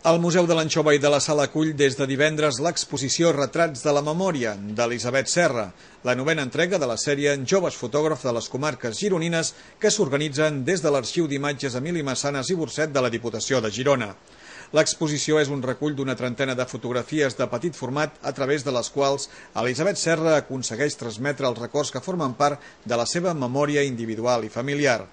El Museu de l'Anxova i de la Sal acull des de divendres l'exposició Retrats de la Memòria d'Elisabet Serra, la novena entrega de la sèrie Joves fotògrafs de les comarques gironines que s'organitzen des de l'Arxiu d'Imatges Emili Massanes i Burcet de la Diputació de Girona. L'exposició és un recull d'una trentena de fotografies de petit format a través de les quals Elisabet Serra aconsegueix transmetre els records que formen part de la seva memòria individual i familiar.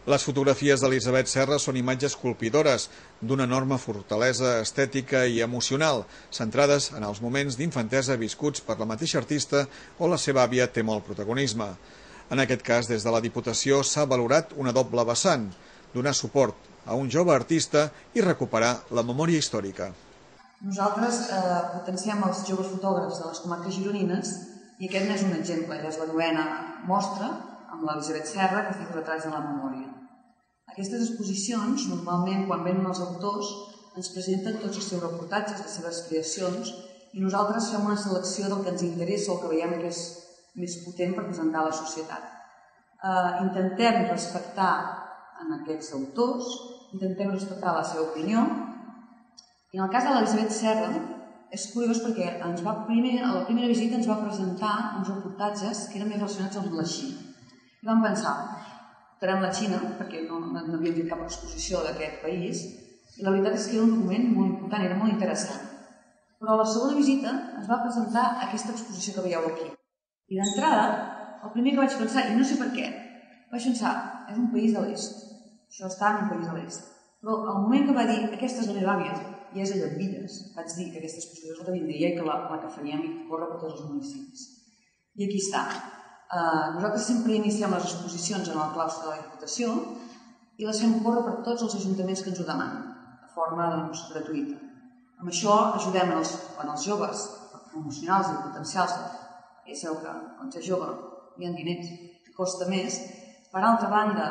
Les fotografies d'Elisabet Serra són imatges colpidores, d'una enorme fortalesa estètica i emocional, centrades en els moments d'infantesa viscuts per la mateixa artista o la seva àvia té molt protagonisme. En aquest cas, des de la Diputació s'ha valorat una doble vessant, donar suport a un jove artista i recuperar la memòria històrica. Nosaltres potenciem els joves fotògrafs de les comarques gironines i aquest n'és un exemple, és la novena mostra amb l'Elisabet Serra, que es diu Retrats de la Memòria. Aquestes exposicions, normalment, quan venen els autors, ens presenten tots els seus reportatges, les seves creacions, i nosaltres fem una selecció del que ens interessa o que veiem que és més potent per presentar a la societat. Intentem respectar en aquests autors, intentem respectar la seva opinió, i en el cas de l'Elisabet Serra és curiós perquè a la primera visita ens va presentar uns reportatges que eren més relacionats amb la Xina. I vam pensar, farem la Xina, perquè no havíem fet cap exposició d'aquest país, i la veritat és que era un document molt important, era molt interessant. Però a la segona visita ens va presentar aquesta exposició que veieu aquí. I d'entrada, el primer que vaig pensar, i no sé per què, vaig pensar, és un país de l'est, això està en un país de l'est. Però al moment que va dir, aquesta és la meva àvia, i és a Llambilles, vaig dir que aquesta exposició és la que vindria i que la que faríem i corre per tots els municipis. I aquí està. Nosaltres sempre iniciem les exposicions en el claustre de la Diputació i les fem córrer per tots els ajuntaments que ens ho demanen, de forma gratuïta. Amb això ajudem els joves promocionals i potencials, ja sabeu que quan ets jove hi ha diners que costa més. Per altra banda,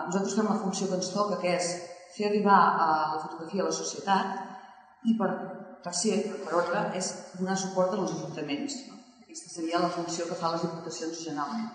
nosaltres fem la funció que ens toca, que és fer arribar la fotografia a la societat i per ordre és donar suport als ajuntaments. Aquesta seria la funció que fan les diputacions generalment.